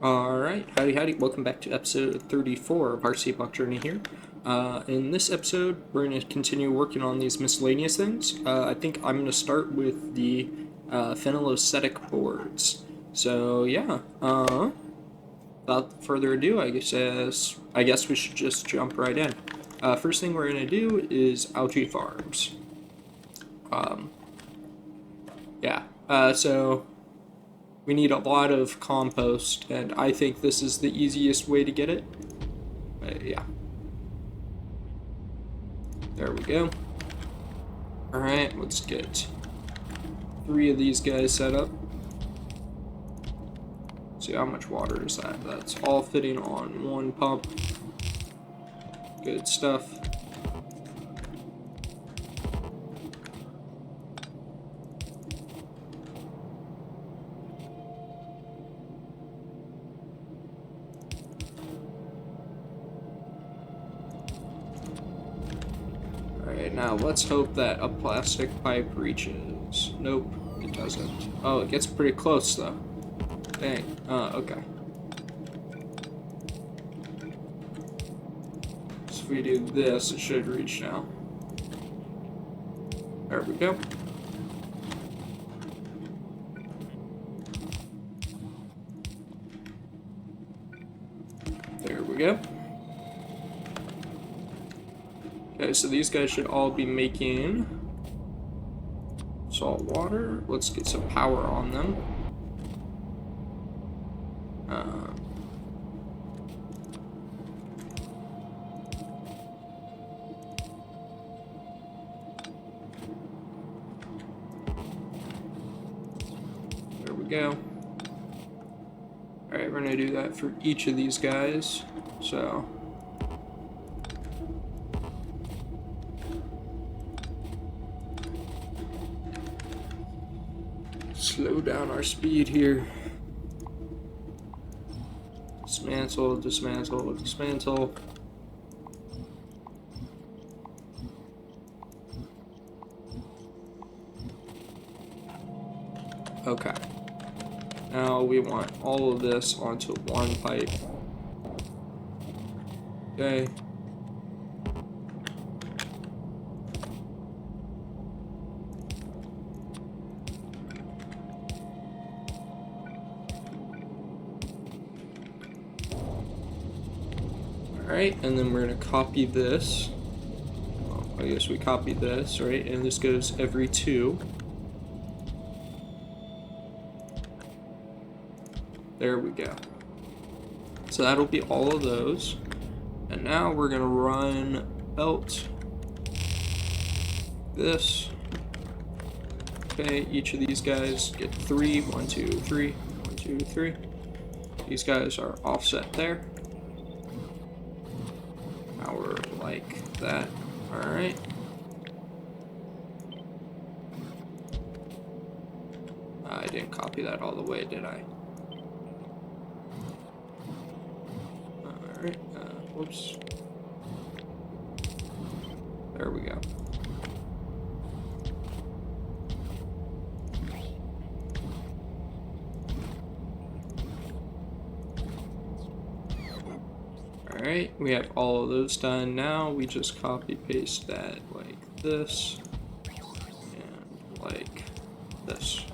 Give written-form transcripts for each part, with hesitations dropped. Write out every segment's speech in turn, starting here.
Alright, howdy, welcome back to episode 34 of our Seablock journey here. In this episode, we're going to continue working on these miscellaneous things. I think I'm going to start with the phenolic boards. So yeah, without further ado, I guess we should just jump right in. First thing we're going to do is algae farms. So we need a lot of compost, and I think this is the easiest way to get it. Yeah. There we go. Alright, let's get 3 of these guys set up. See how much water is that? That's all fitting on one pump. Good stuff. Alright, now let's hope that a plastic pipe reaches. Nope, it doesn't. Oh, it gets pretty close though. Dang. Okay. So if we do this, it should reach now. There we go. There we go. Okay, so these guys should all be making salt water. Let's get some power on them. There we go. Alright, we're gonna do that for each of these guys. So slow down our speed here. Dismantle, dismantle, dismantle. Okay. Now we want all of this onto one pipe. Okay. Alright, and then we're going to copy this. Well, I guess we copy this, right? And this goes every 2. There we go. So that'll be all of those. And now we're going to run belt. This. Okay, each of these guys get 3. 1, 2, 3. 1, 2, 3. These guys are offset there. Power like that. Alright. I didn't copy that all the way, did I? Alright, whoops. There we go. Alright, we have all of those done. Now we just copy paste that like this and like this.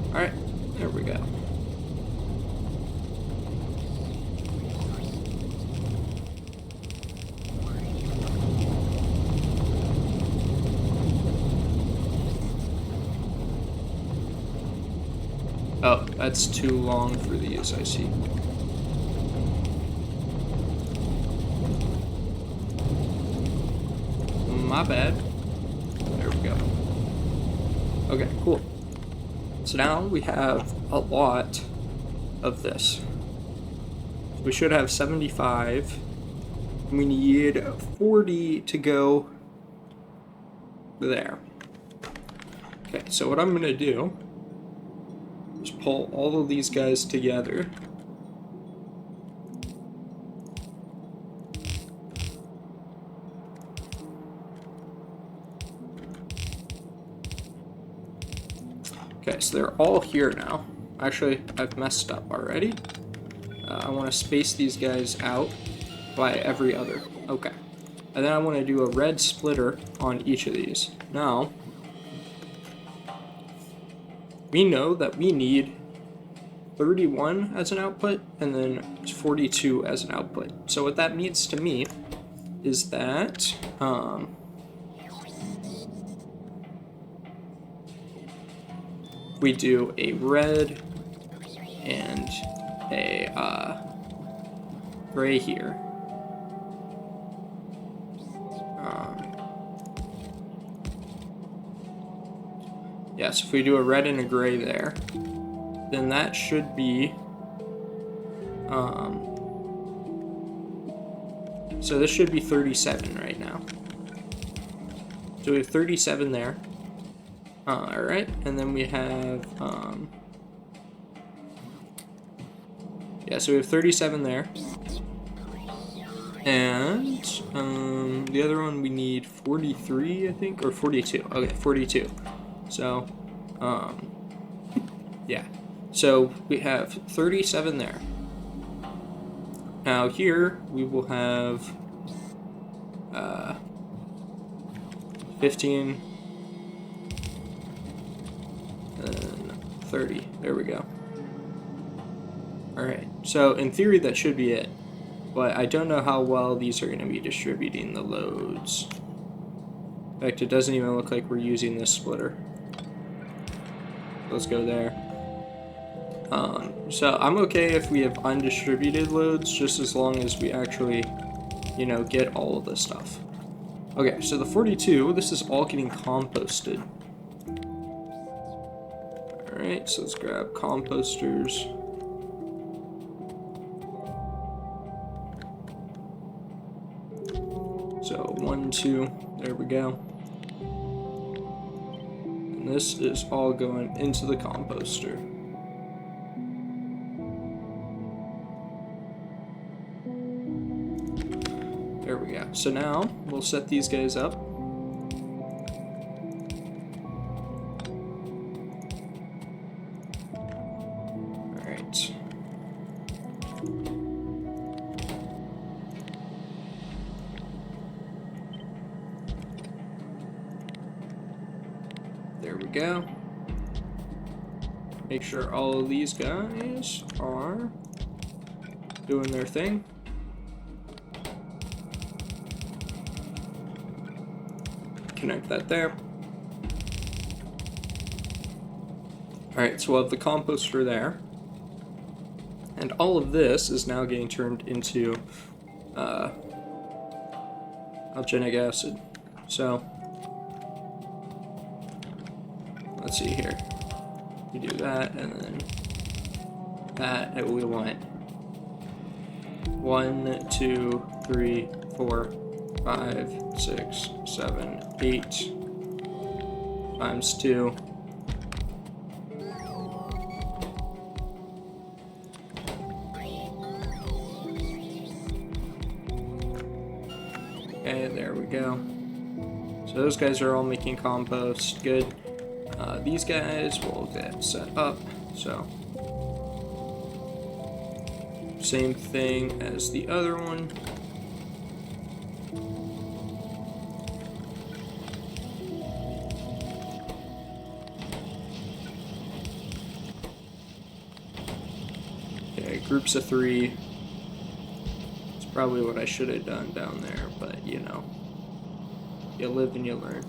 Alright, there we go. Oh, that's too long for these, I see. My bad. There we go. Okay, cool. So now we have a lot of this. So we should have 75. We need 40 to go there. Okay, so what I'm going to do is pull all of these guys together. Okay, so they're all here now. Actually, I've messed up already. I want to space these guys out by every other. Okay. And then I want to do a red splitter on each of these. Now, we know that we need 31 as an output and then 42 as an output. So what that means to me is that we do a red and a gray here. Yes, if we do a red and a gray there, then that should be, so this should be 37 right now. So we have 37 there. Alright, and then we have, yeah, so we have 37 there. And, the other one we need 43, I think, or 42. Okay, 42. So, yeah. So we have 37 there. Now here we will have 15 and 30. There we go. Alright, so in theory that should be it. But I don't know how well these are going to be distributing the loads. In fact, it doesn't even look like we're using this splitter. Let's go there. So I'm okay if we have undistributed loads, just as long as we actually, you know, get all of this stuff. Okay, so the 42, this is all getting composted. Alright, so let's grab composters. So 1, 2, there we go. And this is all going into the composter. There we go. So now we'll set these guys up. Alright. There we go. Make sure all of these guys are doing their thing. Connect that there. Alright, so we'll have the composter there. And all of this is now getting turned into alginic acid. So, let's see here. We do that, and then that, and we want 1, 2, 3, 4, 5, 6, 7, 8 times 2. Okay, there we go. So those guys are all making compost. Good. These guys will get set up. So same thing as the other one. Okay, groups of 3. It's probably what I should have done down there, but you know, you live and you learn.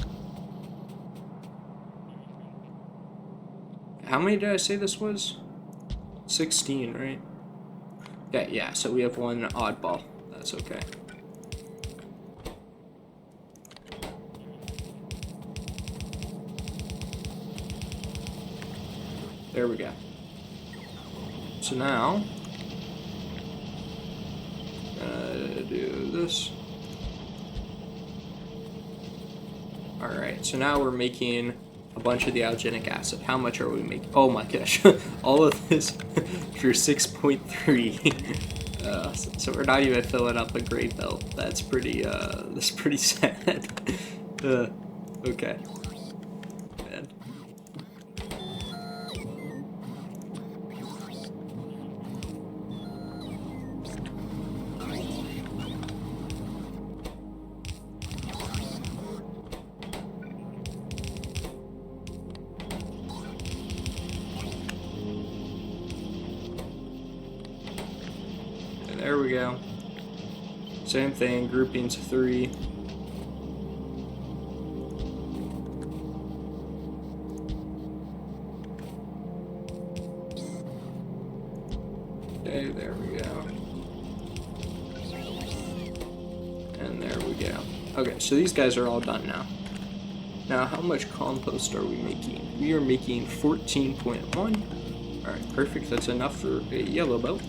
How many did I say this was? 16, right? Okay, yeah, so we have one oddball. That's okay. There we go. So now, do this. Alright, so now we're making a bunch of the alginic acid. How much are we making? Oh my gosh, all of this for 6.3. So we're not even filling up a gray belt. That's pretty sad. Okay. Man. there we go. Same thing, groupings of 3. Okay, there we go. And there we go. Okay, so these guys are all done now. Now, how much compost are we making? We are making 14.1. Alright, perfect. That's enough for a yellow belt.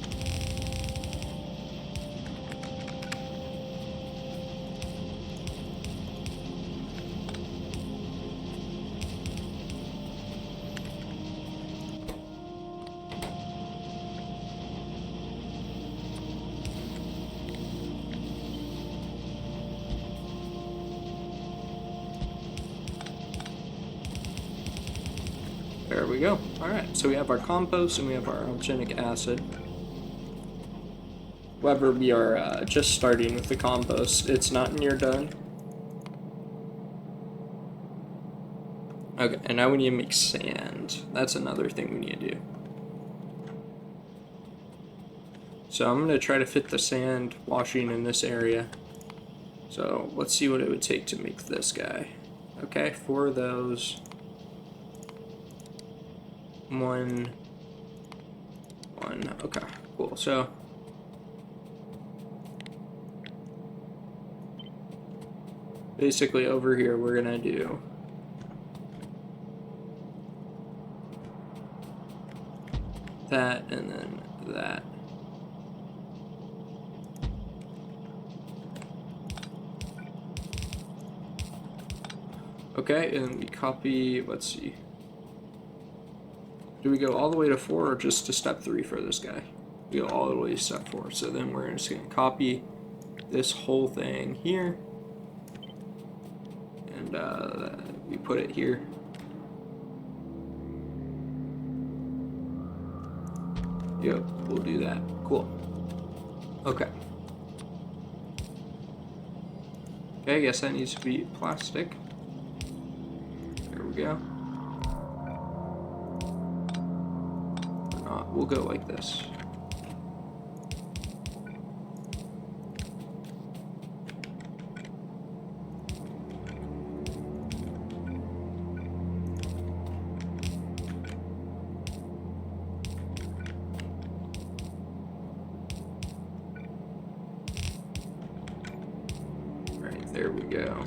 There we go. Alright, so we have our compost and we have our organic acid. However, we are just starting with the compost. It's not near done. Okay, and now we need to make sand. That's another thing we need to do. So I'm going to try to fit the sand washing in this area. So let's see what it would take to make this guy. Okay, 4 of those. One. Okay, cool. So basically over here we're gonna do that and then that. Okay, and we copy, let's see. Do we go all the way to 4 or just to step 3 for this guy? We go all the way to step 4. So then we're just going to copy this whole thing here. And we put it here. Yep, we'll do that. Cool. Okay. Okay, I guess that needs to be plastic. There we go. We'll go like this. Right, there we go.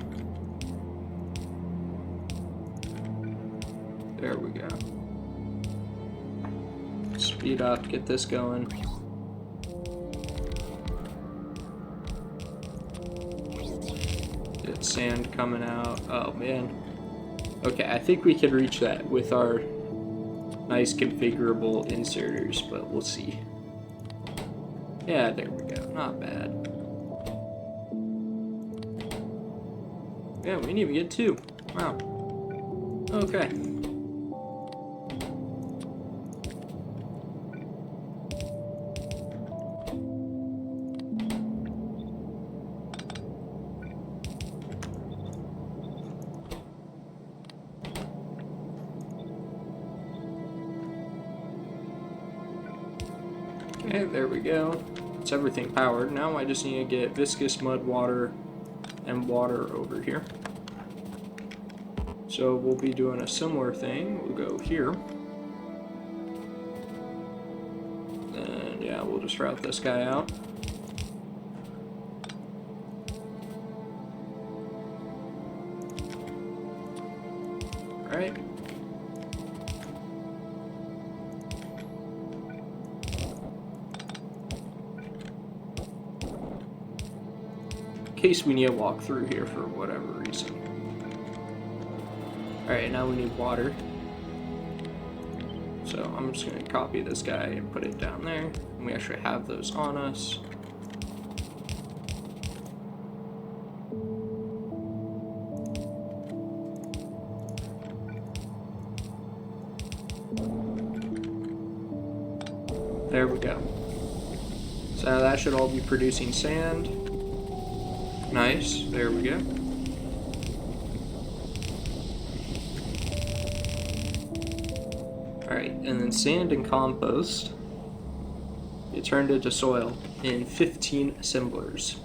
There we go. Speed up, get this going. Get sand coming out. Oh man. Okay, I think we can reach that with our nice configurable inserters, but we'll see. Yeah, there we go. Not bad. Yeah, we didn't even get 2. Wow. Okay. Okay, there we go. It's everything powered. Now I just need to get viscous mud, water, and water over here. So we'll be doing a similar thing. We'll go here. And yeah, we'll just route this guy out. Alright. In case we need to walk through here for whatever reason. Alright, now we need water. So I'm just going to copy this guy and put it down there. And we actually have those on us. There we go. So now that should all be producing sand. Nice, there we go. Alright, and then sand and compost. get turned into soil in 15 assemblers.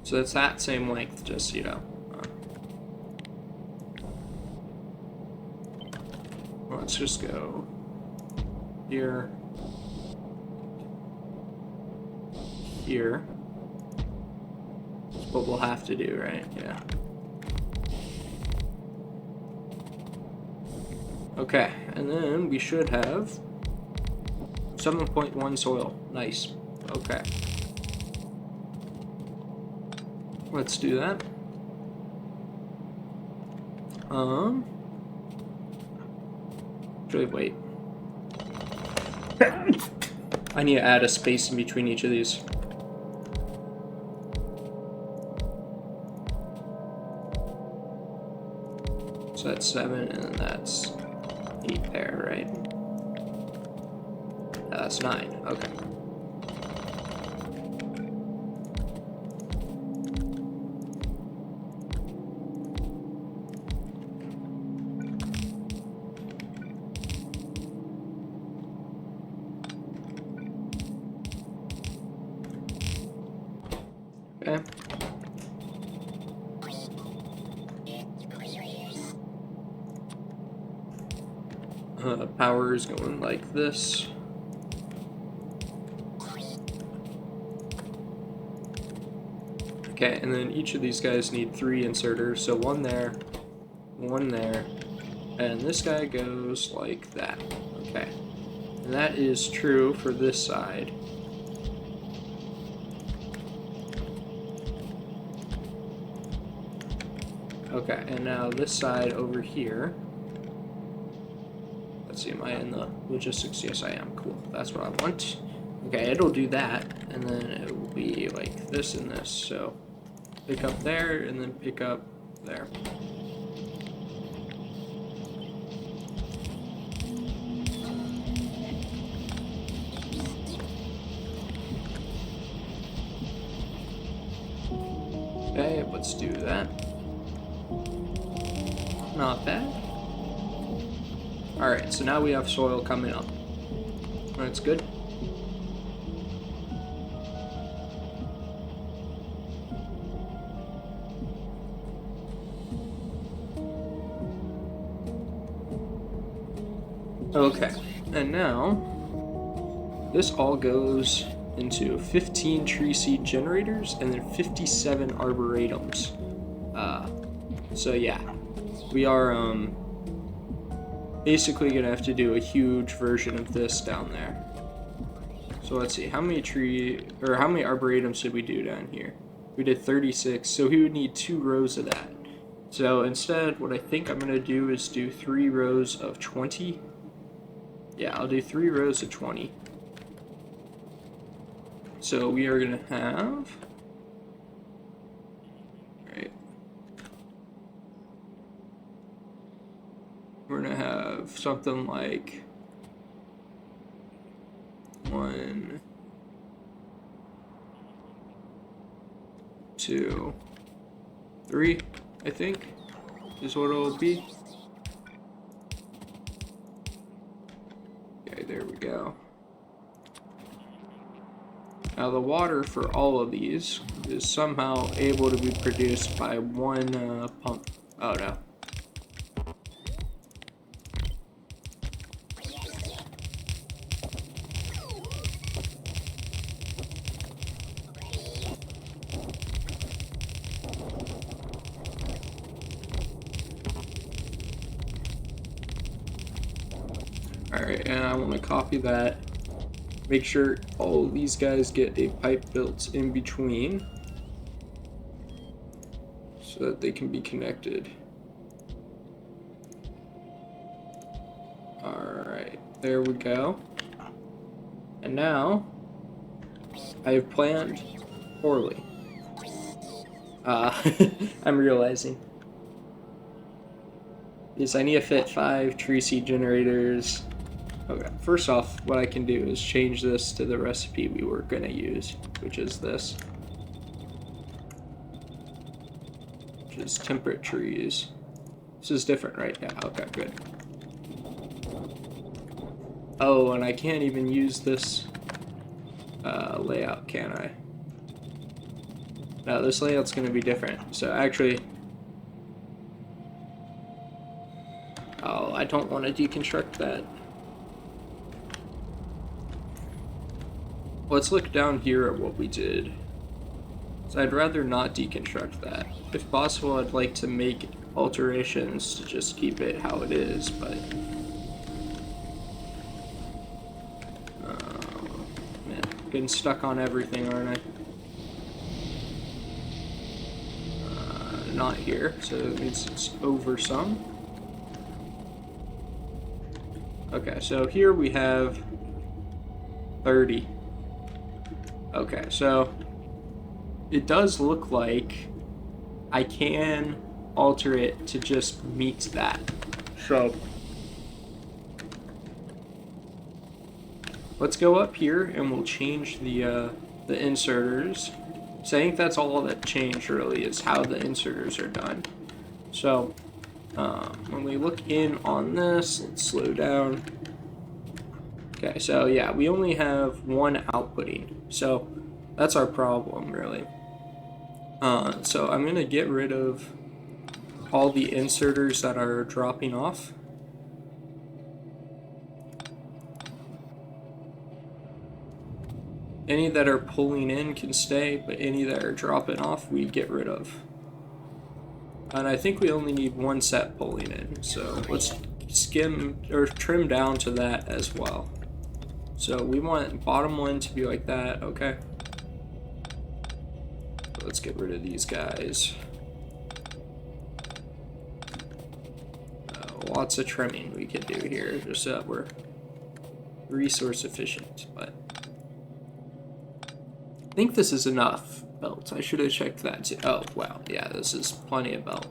So that's that same length, just, you know. Let's just go here, here. That's what we'll have to do, right? Yeah. Okay, and then we should have 7.1 soil. Nice. Okay. Let's do that. Actually, wait. I need to add a space in between each of these. So that's 7, and then that's 8 there, right? That's 9. Okay. Okay. Power is going like this. Okay, and then each of these guys need 3 inserters, so 1 there, 1 there, and this guy goes like that. Okay, and that is true for this side. Okay, and now this side over here. Let's see, am I in the logistics? Yes, I am. Cool. That's what I want. Okay, it'll do that, and then it will be like this and this. So pick up there, and then pick up there. Okay, let's do that. Not bad. Alright, so now we have soil coming up. That's good. Okay, and now this all goes into 15 tree seed generators and then 57 arboretums. So yeah, we are basically gonna have to do a huge version of this down there. So let's see, how many arboretums did we do down here? We did 36, so we would need 2 rows of that. So instead, what I think I'm gonna do is do 3 rows of 20. Yeah, I'll do 3 rows of 20. So we are gonna have, right, we're gonna have something like 1, 2, 3, I think, is what it'll be. Okay, there we go. Now the water for all of these is somehow able to be produced by 1 pump. Oh no. Alright, and I want to copy that. Make sure all of these guys get a pipe built in between so that they can be connected. Alright, there we go. And now, I have planned poorly. I'm realizing. Yes, I need to fit 5 tree seed generators. Okay, first off, what I can do is change this to the recipe we were going to use, which is this. Which is temperate trees. This is different, right? Yeah, okay, good. Oh, and I can't even use this layout, can I? No, this layout's going to be different. So actually, oh, I don't want to deconstruct that. Let's look down here at what we did. So I'd rather not deconstruct that. If possible, I'd like to make alterations to just keep it how it is, but... man, getting stuck on everything, aren't I? Not here, so it means it's over some. Okay, so here we have 30. Okay, so it does look like I can alter it to just meet that. So let's go up here and we'll change the inserters. So I think that's all that changed really, is how the inserters are done. So when we look in on this, let's slow down. Okay, so yeah, we only have one outputting, so that's our problem really. So I'm gonna get rid of all the inserters that are dropping off. Any that are pulling in can stay, but any that are dropping off, we get rid of. And I think we only need one set pulling in, so let's skim or trim down to that as well. So we want bottom one to be like that, okay. Let's get rid of these guys. Lots of trimming we could do here, just so that we're resource efficient, but I think this is enough belt. I should have checked that too. Oh, wow. Yeah, this is plenty of belt.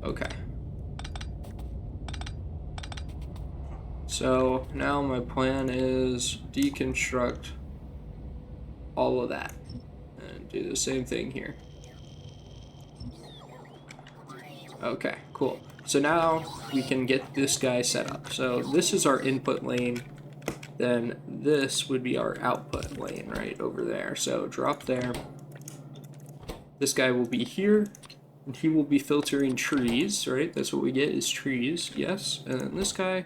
Okay. So now my plan is deconstruct all of that and do the same thing here. Okay, cool. So now we can get this guy set up. So this is our input lane, then this would be our output lane right over there. So drop there. This guy will be here, and he will be filtering trees, right? That's what we get is trees, yes. And then this guy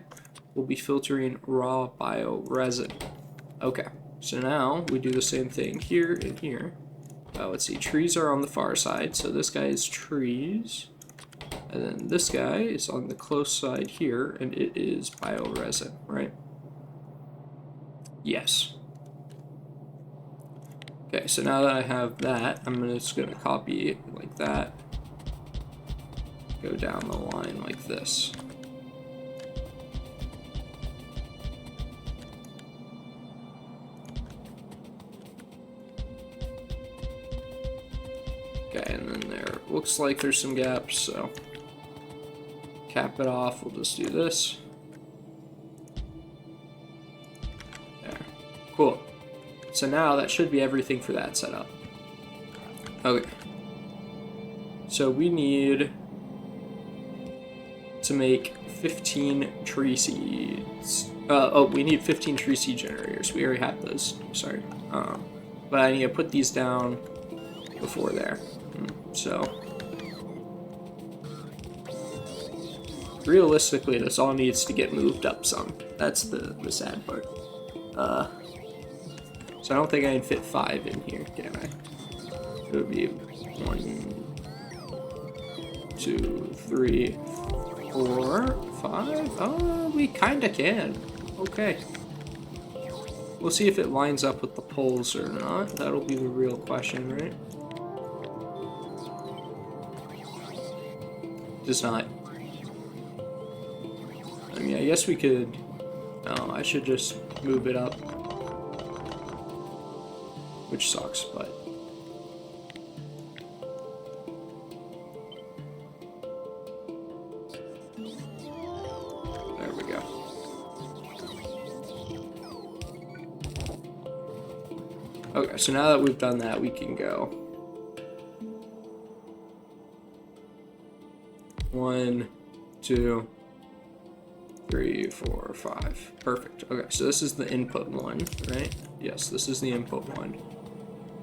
will be filtering raw bioresin. Okay, so now we do the same thing here and here. Let's see, trees are on the far side, so this guy is trees. And then this guy is on the close side here, and it is bioresin, right? Yes. Okay, so now that I have that, I'm just going to copy it like that. Go down the line like this. Okay, and then there looks like there's some gaps, so cap it off. We'll just do this. There. Cool. So now that should be everything for that setup. Okay. So we need to make 15 tree seeds. Oh, we need 15 tree seed generators. We already have those. Sorry. But I need to put these down before there. So realistically, this all needs to get moved up some. That's the sad part. So I don't think I can fit 5 in here, can I? It would be 1, 2, 3, 4, 5. Oh, we kinda can. Okay. We'll see if it lines up with the poles or not. That'll be the real question, right? Does not. I mean, I guess we could... No, I should just move it up. Which sucks, but... There we go. Okay, so now that we've done that, we can go. 1, 2, 3, 4, 5. Perfect. Okay, so this is the input one, right? Yes, this is the input one.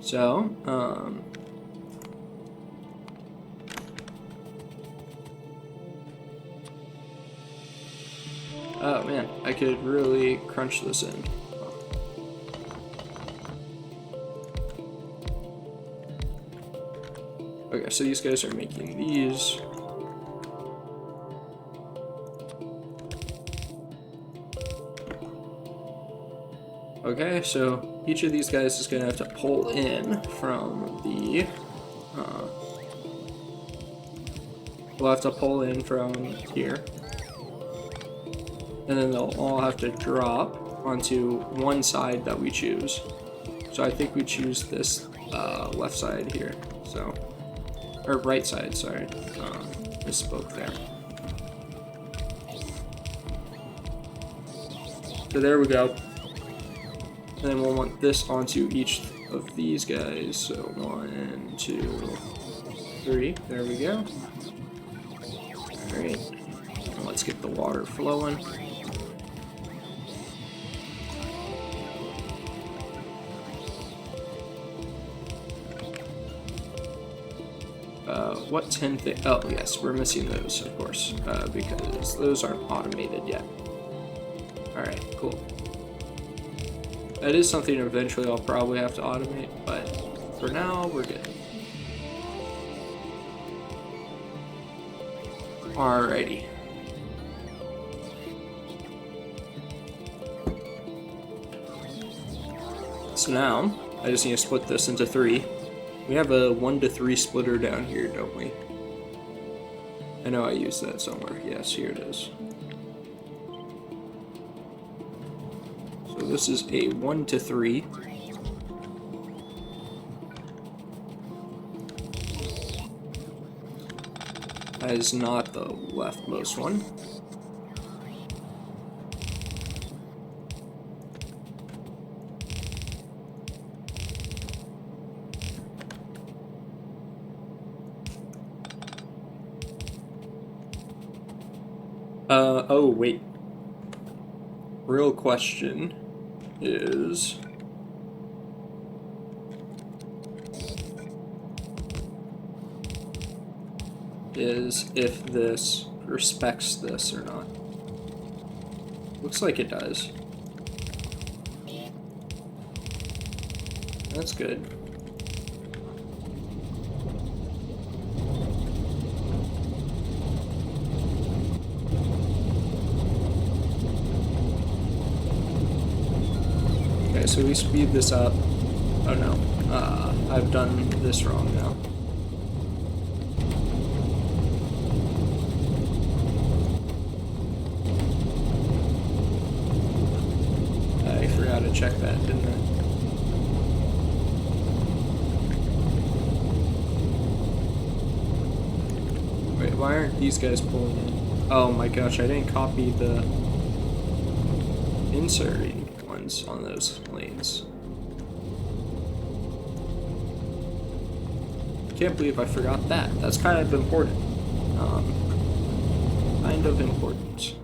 So, oh man, I could really crunch this in. Okay, so these guys are making these. Okay, so each of these guys is going to have to pull in from the, we'll have to pull in from here. And then they'll all have to drop onto one side that we choose. So I think we choose this left side here, so, or right side, sorry, misspoke there. So there we go. And then we'll want this onto each of these guys. So 1, 2, 3. There we go. Alright. Let's get the water flowing. What 10 thing? Oh, yes, we're missing those, of course, because those aren't automated yet. Alright, cool. That is something eventually I'll probably have to automate, but for now, we're good. Alrighty. So now, I just need to split this into 3. We have a 1 to 3 splitter down here, don't we? I know I used that somewhere. Yes, here it is. So this is a 1 to 3. That is not the leftmost one. Oh, wait. Real question is... if this respects this or not. Looks like it does. That's good. Okay, so we speed this up. Oh no, I've done this wrong now. I forgot to check that, didn't I? Wait, why aren't these guys pulling in? Oh my gosh, I didn't copy the inserting ones on those lanes. Can't believe I forgot that. That's kind of important. Kind of important.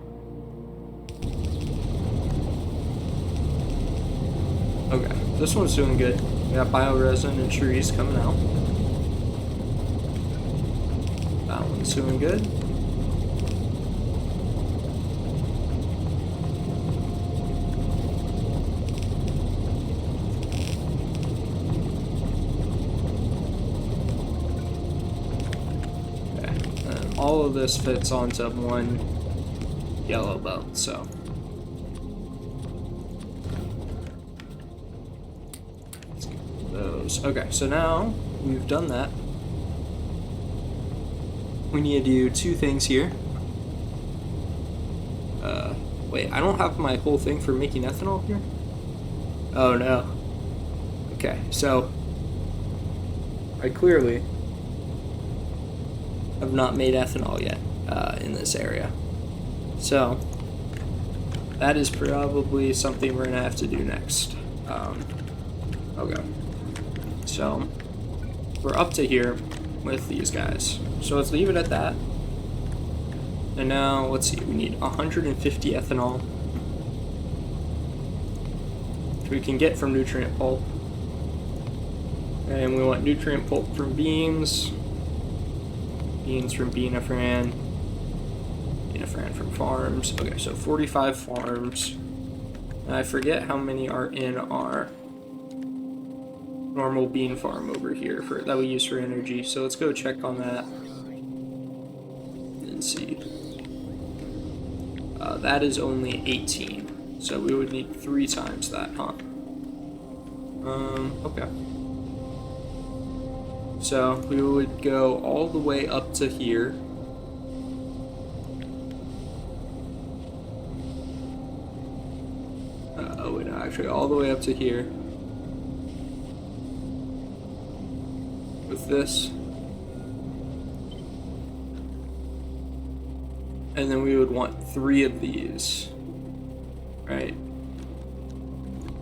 Okay, this one's doing good. We got bioresin and trees coming out. That one's doing good. All of this fits onto one yellow belt, so. Let's get those. Okay, so now we've done that. We need to do 2 things here. Wait, I don't have my whole thing for making ethanol here? Oh no. Okay, so I clearly have not made ethanol yet in this area. So that is probably something we're gonna have to do next. Okay. So we're up to here with these guys. So let's leave it at that. And now, let's see, we need 150 ethanol, which we can get from nutrient pulp. And we want nutrient pulp from beans, beans from beanafran, beanafran from farms. Okay, so 45 farms. And I forget how many are in our normal bean farm over here that we use for energy. So let's go check on that and see. That is only 18, so we would need 3 times that, huh? Okay. So we would go all the way up to here. Oh, no, actually, all the way up to here. With this. And then we would want 3 of these, right?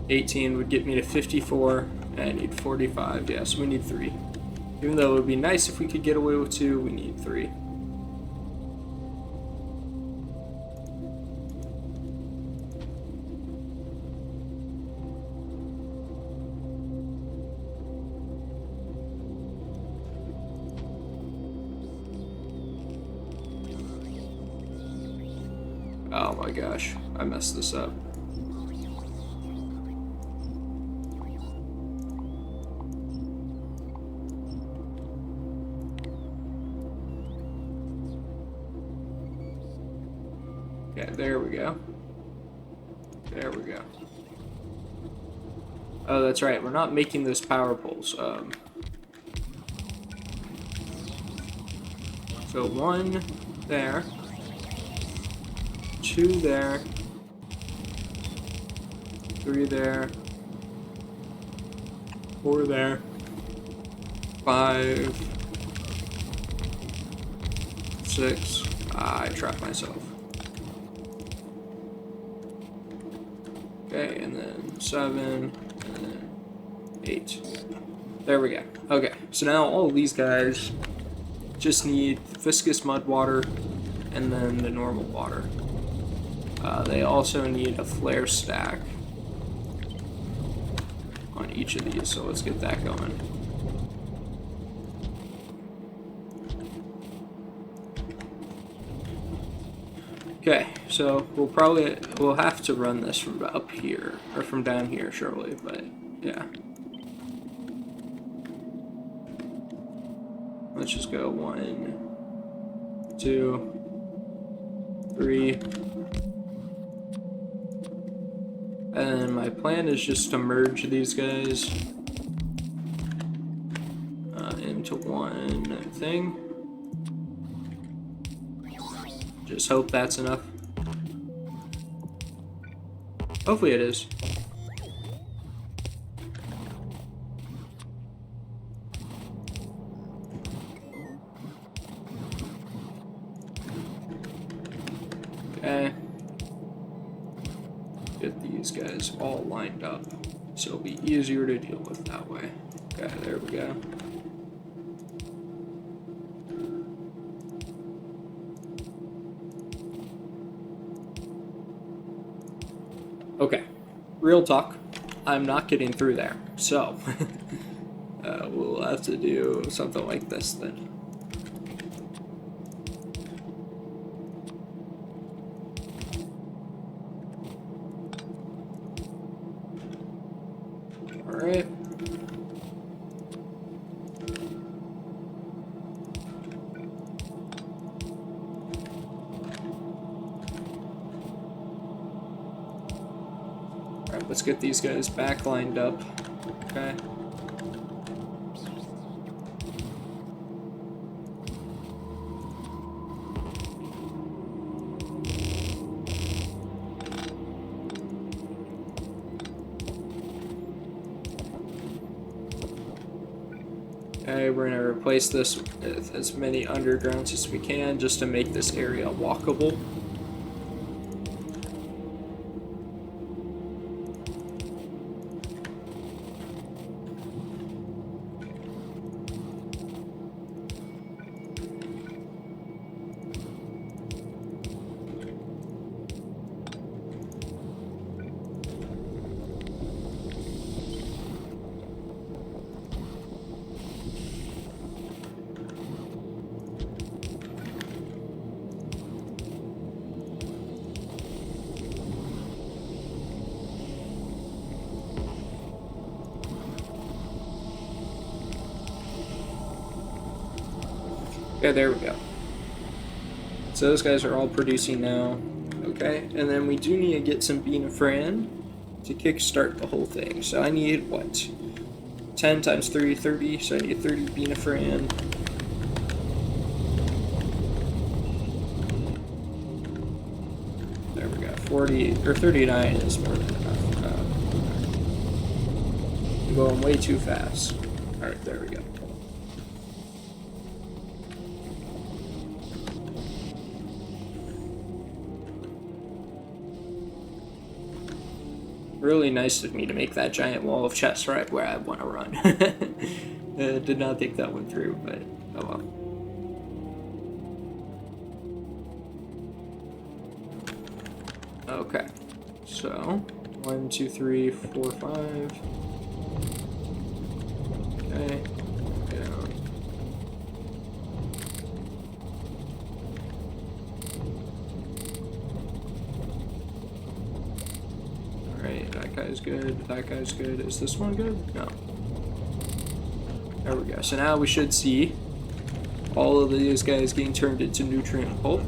18 would get me to 54, and I need 45, yeah, so we need 3. Even though it would be nice if we could get away with 2, we need 3. Oh my gosh, I messed this up. Okay, there we go. There we go. Oh, that's right, we're not making those power poles. So 1 there. 2 there, 3 there, 4 there, 5, 6, I trapped myself. Okay, and then 7, and then 8. There we go. Okay, so now all of these guys just need viscous mud water and then the normal water. They also need a flare stack on each of these, so let's get that going. Okay, so we'll have to run this from up here, or from down here, surely, but yeah. Let's just go 1, 2, 3. And my plan is just to merge these guys into one thing. Just hope that's enough. Hopefully it is. Okay. Get these guys all lined up so it'll be easier to deal with that way. Okay, there we go. Okay, real talk, I'm not getting through there, so we'll have to do something like this then. Alright. Alright, let's get these guys back lined up. Okay. Okay, we're going to replace this with as many undergrounds as we can just to make this area walkable. Okay, there we go. So those guys are all producing now. Okay, and then we do need to get some Beanafran to kickstart the whole thing. So I need, what? 10 times 3, 30. So I need 30 Beanafran. There we go. 40, or 39 is more than enough. I'm going way too fast. Alright, there we go. Really nice of me to make that giant wall of chests right where I want to run. Did not think that one through, but oh well. Okay, so 1, 2, 3, 4, 5. Okay, down. Alright, that guy's good, that guy's good. Is this one good? No. There we go. So now we should see all of these guys getting turned into nutrient pulp.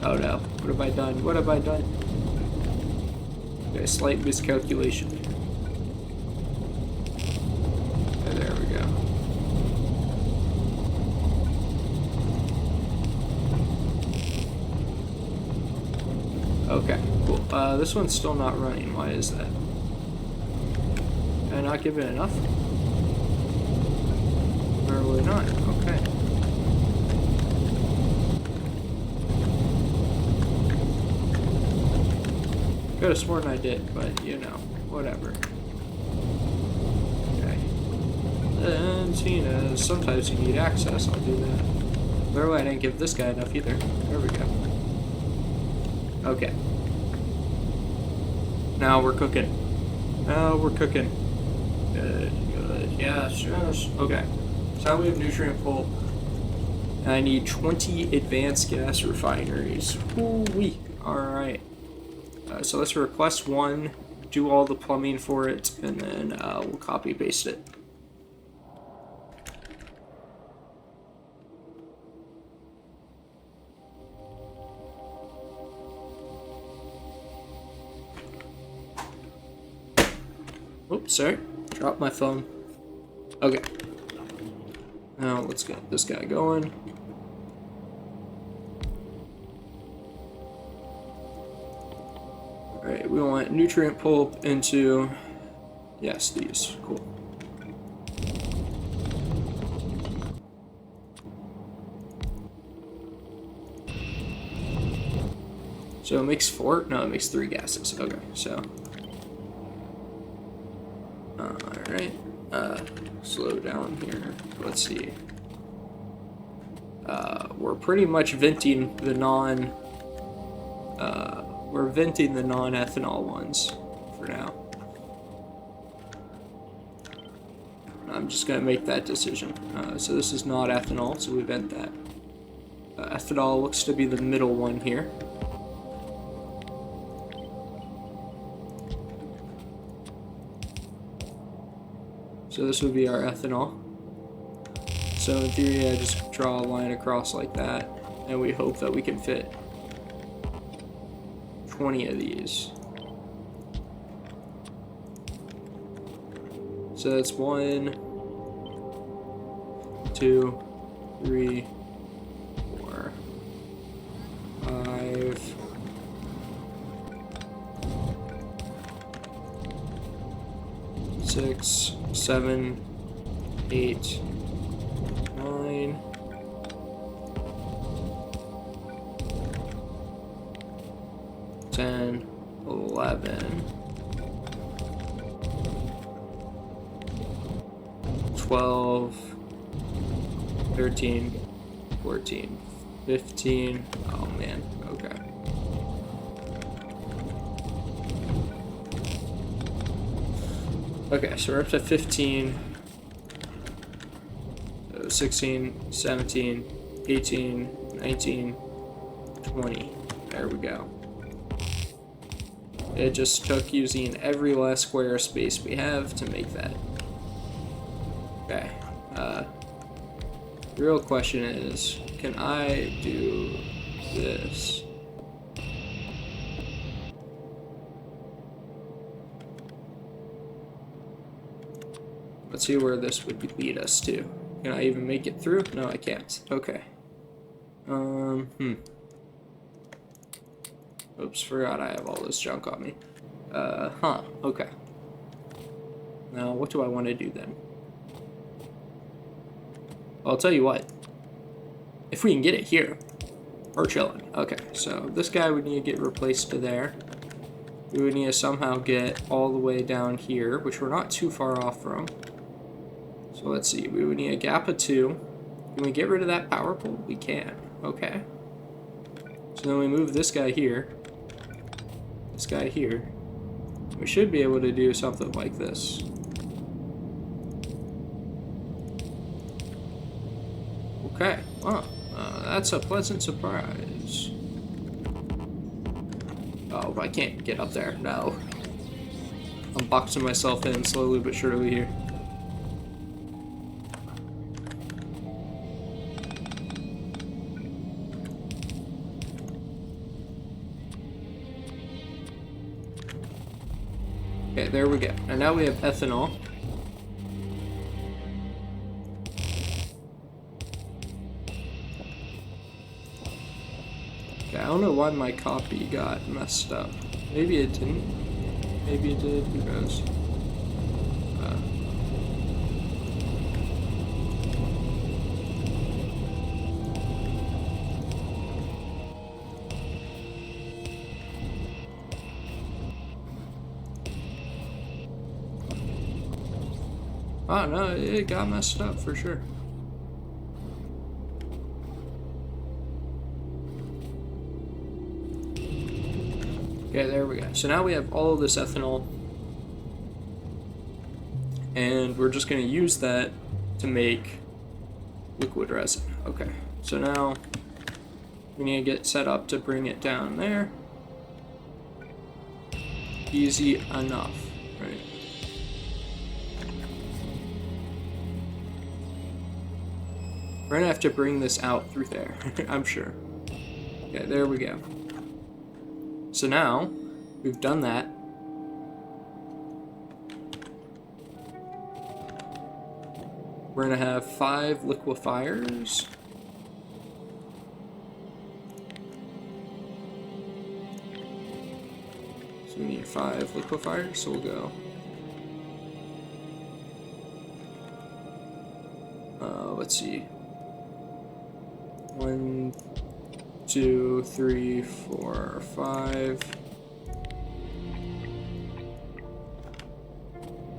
Oh no, what have I done? What have I done? Okay, slight miscalculation. Okay, there we go. Okay, cool. This one's still not running. Why is that? Did I not give it enough? Apparently not. Okay. Could have sworn I did, but you know, whatever. Okay. And Tina, sometimes you need access, I'll do that. Apparently I didn't give this guy enough either. There we go. Okay. Now we're cooking. Now we're cooking. Good, good. Yes, yes. Okay. So now we have nutrient pulp. And I need 20 advanced gas refineries. Woo-wee. Alright. So let's request one, do all the plumbing for it, and then we'll copy paste it. Oops, sorry. Dropped my phone. Okay. Now let's get this guy going. Alright, we want nutrient pulp into, yes, these. Cool. So it makes 4? No, it makes 3 gases. Okay, so. Alright. Slow down here. Let's see. We're pretty much venting the we're venting the non-ethanol ones for now. I'm just going to make that decision. So this is not ethanol, so we vent that. Ethanol looks to be the middle one here. So this would be our ethanol. So in theory, I just draw a line across like that, and we hope that we can fit 20 of these. So that's 1, 2, 3, 4, 5, 6, 7, 8, 9, 10, 11, 12, 13, 14, 15. Oh man, okay. Okay, so we're up to 15, 16, 17, 18, 19, 20. There we go. It just took using every last square of space we have to make that. Okay. The real question is, can I do this? Let's see where this would lead us to. Can I even make it through? No, I can't. Okay. Oops, forgot I have all this junk on me. Okay. Now, what do I want to do then? Well, I'll tell you what. If we can get it here, we're chilling. Okay, so this guy would need to get replaced to there. We would need to somehow get all the way down here, which we're not too far off from. So let's see, we would need a gap of 2. Can we get rid of that power pole? We can. Okay. So then we move this guy here. This guy here. We should be able to do something like this. Okay. Wow. That's a pleasant surprise. Oh, I can't get up there. No. I'm boxing myself in slowly but surely here. Okay, there we go. And now we have ethanol. Okay, I don't know why my copy got messed up. Maybe it didn't. Maybe it did. Who knows? Oh no, it got messed up for sure. Okay, there we go. So now we have all of this ethanol, and we're just going to use that to make liquid resin. Okay, so now we need to get set up to bring it down there. Easy enough, right? We're gonna have to bring this out through there, I'm sure. Okay, there we go. So now, we've done that. We're gonna have 5 liquefiers. So we need 5 liquefiers, so we'll go. Let's see. 1, 2, 3, 4, 5.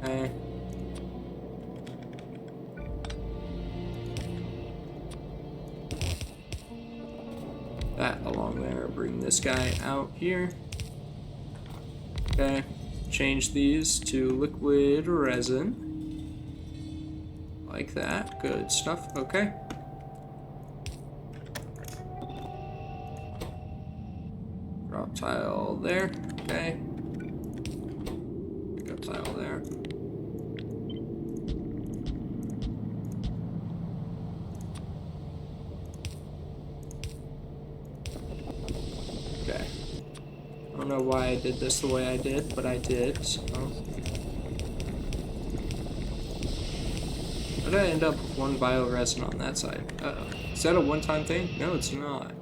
Okay. That along there. Bring this guy out here. Okay. Change these to liquid resin. Like that. Good stuff. Okay. Drop tile there. Okay. Pick up tile there. Okay. I don't know why I did this the way I did, but I did, so. How did I end up with 1 bioresin on that side? Uh-oh. Is that a one-time thing? No, it's not.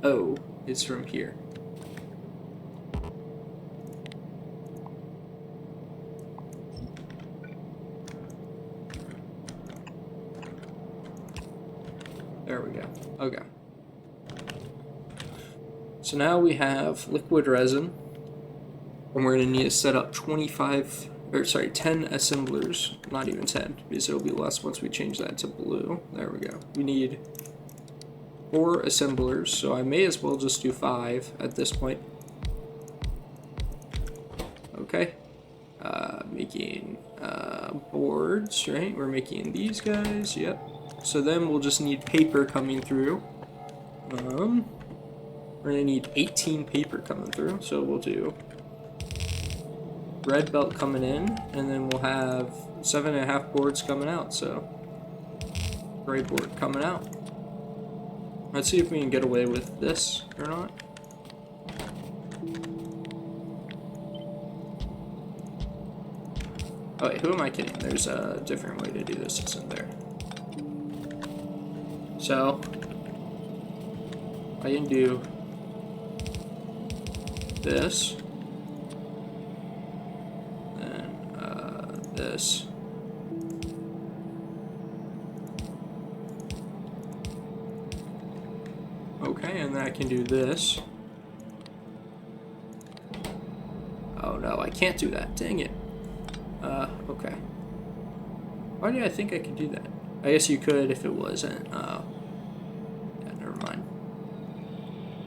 Oh, it's from here. There we go. Okay. So now we have liquid resin, and we're going to need to set up 10 assemblers, not even 10, because it'll be less once we change that to blue. There we go. We need 4 assemblers, so I may as well just do 5 at this point. Okay. Making boards, right? We're making these guys, yep. So then we'll just need paper coming through. We're gonna need 18 paper coming through, so we'll do red belt coming in, and then we'll have 7.5 boards coming out, so gray board coming out. Let's see if we can get away with this or not. Oh wait, who am I kidding? There's a different way to do this, isn't there? So, I can do this, then this. Okay, and then I can do this. Oh no, I can't do that. Dang it. Okay. Why did I think I could do that? I guess you could if it wasn't. Yeah, never mind.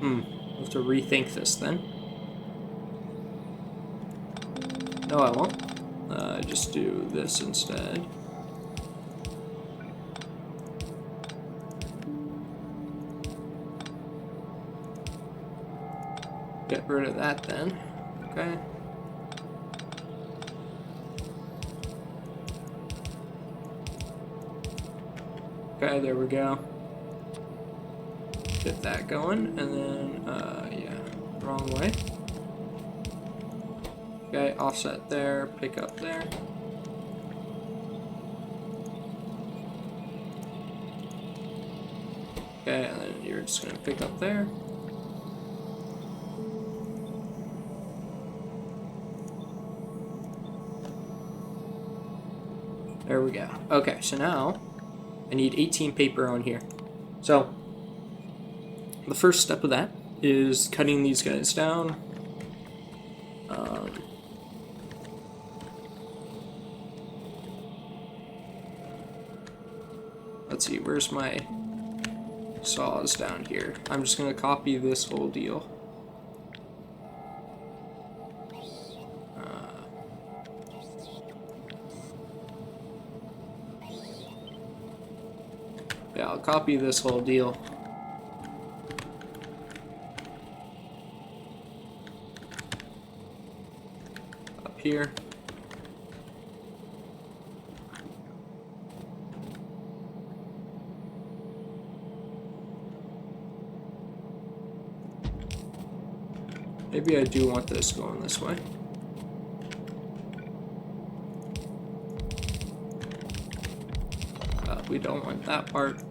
I'll have to rethink this then. No, I won't. Just do this instead. Get rid of that then. Okay. Okay, there we go. Get that going, and then, yeah, wrong way. Okay, offset there, pick up there. Okay, and then you're just gonna pick up there. There we go. Okay, so now I need 18 paper on here. So the first step of that is cutting these guys down. Let's see, where's my saws down here? I'm just gonna copy this whole deal. Yeah, I'll copy this whole deal. Up here. Maybe I do want this going this way. We don't want that part.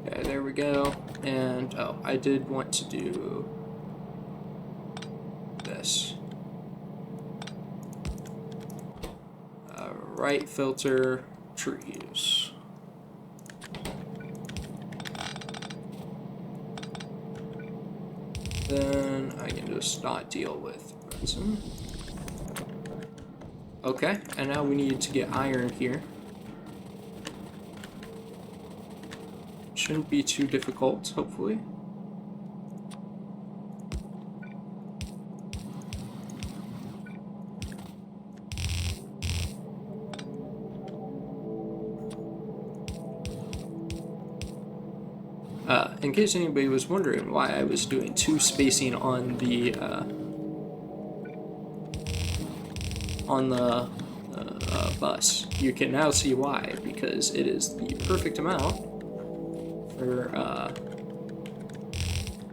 Okay, there we go. And, oh, I did want to do this. Right filter, trees. Then I can just not deal with resin. Okay, and now we need to get iron here. Shouldn't be too difficult, hopefully. In case anybody was wondering why I was doing 2 spacing on the bus, you can now see why, because it is the perfect amount for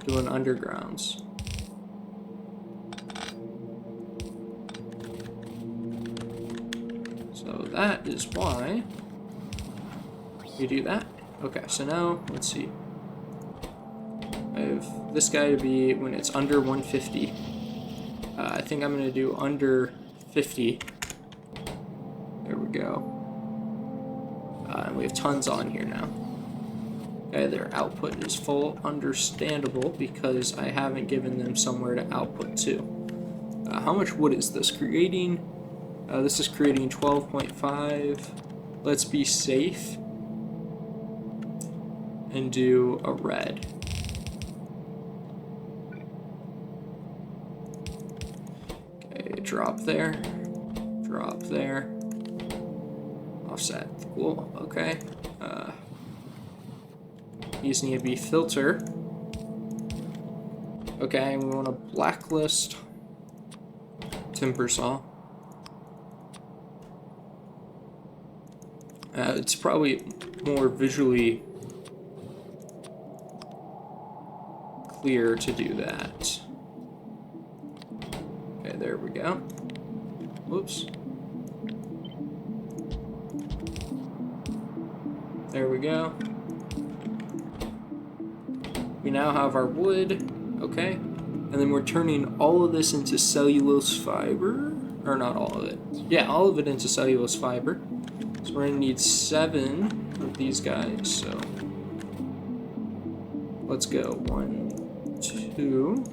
doing undergrounds. So that is why we do that. Okay, so now let's see. I have this guy to be when it's under 150. I think I'm going to do under 50. There we go. And we have tons on here now. Okay, their output is full. Understandable, because I haven't given them somewhere to output to. How much wood is this creating? This is creating 12.5. Let's be safe and do a red. Okay, drop there, drop there. Offset. Cool. Okay. These need to be filter. Okay, we want to blacklist timber saw. It's probably more visually clear to do that. Okay, there we go. Whoops. There we go. We now have our wood. Okay. And then we're turning all of this into cellulose fiber. Or not all of it. Yeah, all of it into cellulose fiber. So we're going to need 7 of these guys. So let's go. 1, 2,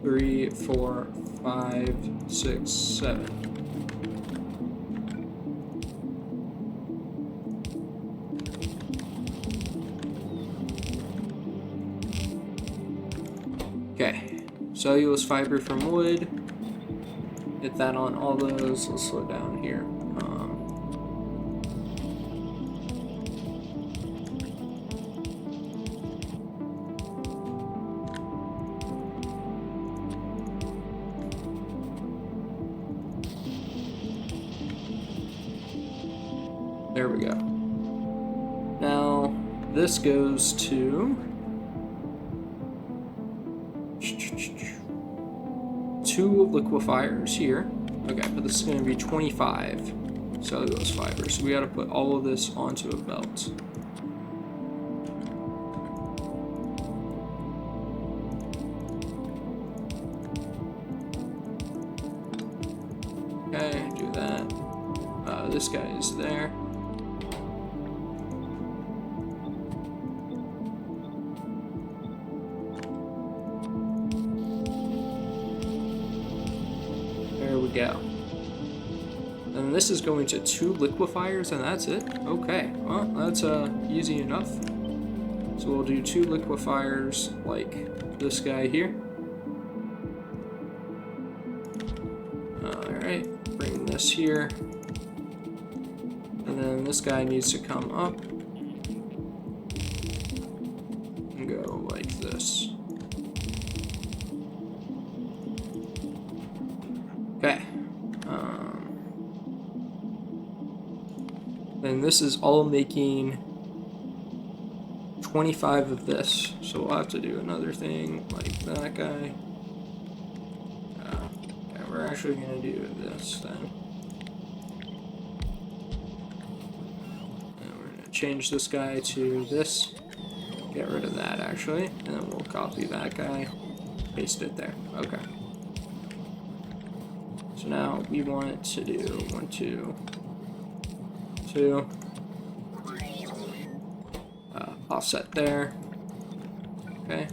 3, 4, 5, 6, 7. Okay, cellulose fiber from wood. Hit that on all those. Let's slow down here. There we go. Now, this goes to 2 liquefiers here. Okay, but this is going to be 25 cellulose fibers. So we got to put all of this onto a belt. Okay, do that. This guy is there. Go. And this is going to 2 liquefiers, and that's it. Okay, well, that's easy enough. So we'll do 2 liquefiers like this guy here. Alright, bring this here. And then this guy needs to come up and go like this. Okay. And this is all making 25 of this. So we'll have to do another thing like that guy. Okay, we're actually going to do this then. And we're going to change this guy to this. Get rid of that actually. And then we'll copy that guy. Paste it there. Okay. So now we want to do 1, 2, 2. Offset there. Okay.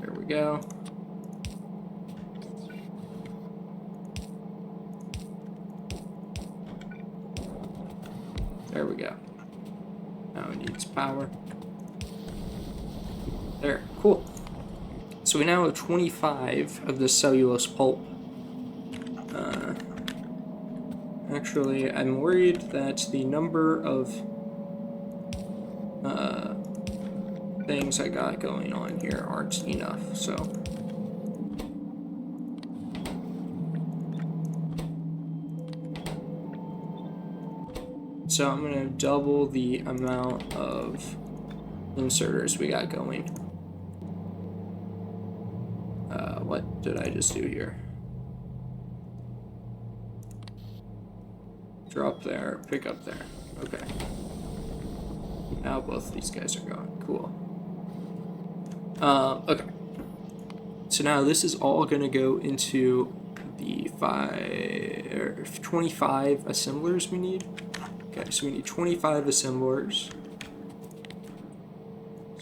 There we go. There we go. Now it needs power. There, cool. So we now have 25 of this cellulose pulp. Actually, I'm worried that the number of things I got going on here aren't enough, so. So I'm going to double the amount of inserters we got going. What did I just do here? Drop there, pick up there. Okay. Now both these guys are gone. Cool. Okay. So now this is all going to go into the 25 assemblers we need. Okay, so we need 25 assemblers.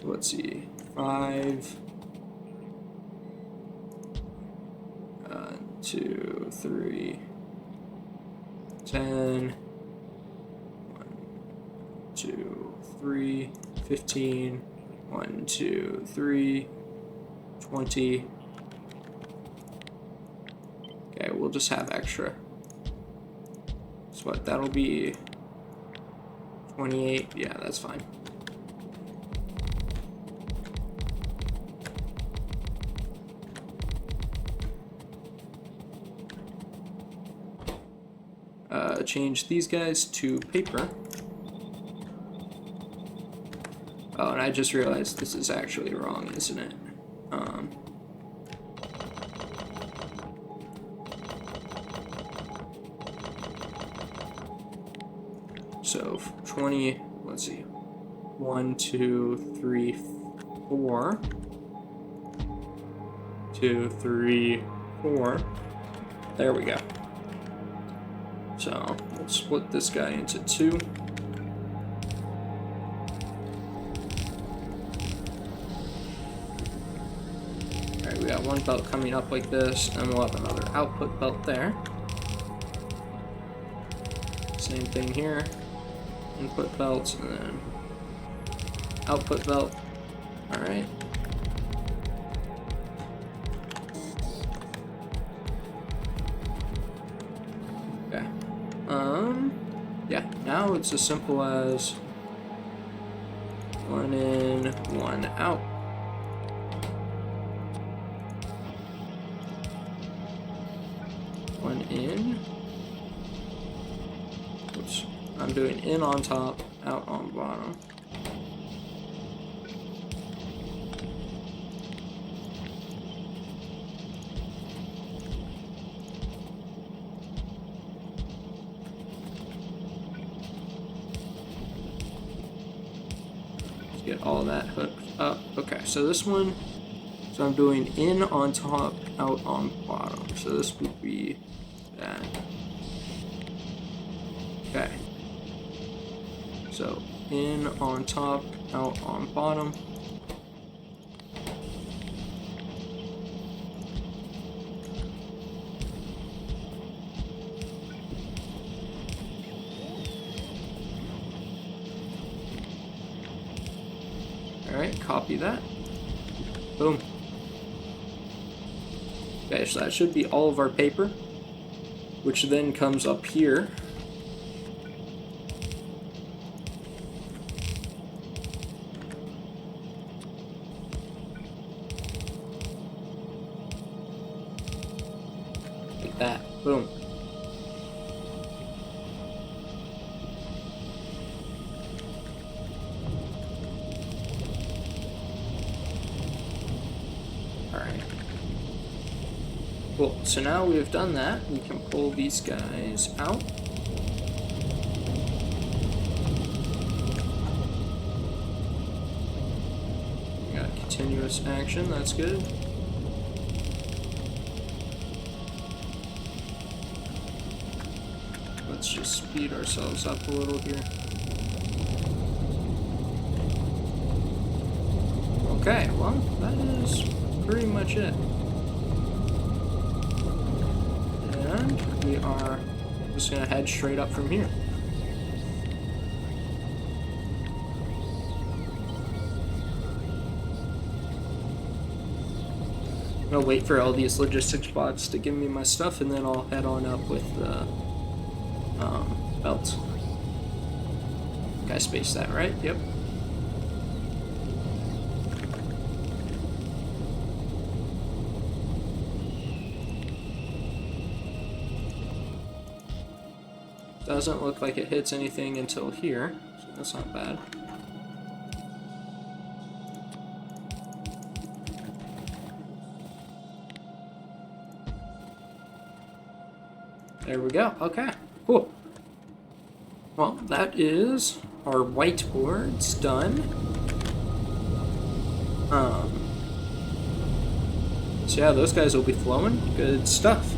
So let's see. 5, 2, 3, 10, 1, 2, 3, 15, 1, 2, 3, 20. Okay, we'll just have extra. So what, that'll be 28. Yeah, that's fine. Change these guys to paper. Oh, and I just realized this is actually wrong, isn't it? So 20, let's see. 1, 2, 3, 4. 2, 3, 4. There we go. So we'll split this guy into 2. Alright, we got one belt coming up like this, and we'll have another output belt there. Same thing here. Input belt, and then output belt. Alright. Okay. Yeah, now it's as simple as 1 in, 1 out. One in. Oops. I'm doing in on top, out on bottom. Get all that hooked up. Okay, so this one, so I'm doing in on top, out on bottom. So this would be that. Okay. So in on top, out on bottom. Alright, copy that. Boom. Okay, so that should be all of our paper, which then comes up here. Like that. Boom. Cool, so now we have done that, we can pull these guys out. We got continuous action, that's good. Let's just speed ourselves up a little here. Okay, well, that is pretty much it. And we are just going to head straight up from here. I'm going to wait for all these logistics bots to give me my stuff, and then I'll head on up with the belts. I spaced that right? Yep. Doesn't look like it hits anything until here, so that's not bad. There we go. Okay, cool. Well, that is our whiteboards done. So yeah, those guys will be flowing. Good stuff.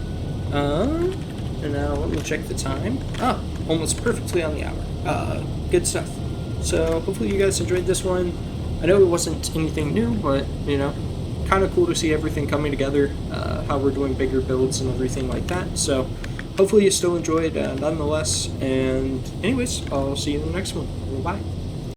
And now let me check the time. Ah, almost perfectly on the hour. Good stuff. So hopefully you guys enjoyed this one. I know it wasn't anything new, but you know, kind of cool to see everything coming together, how we're doing bigger builds and everything like that. So hopefully you still enjoyed nonetheless. And anyways, I'll see you in the next one. Bye.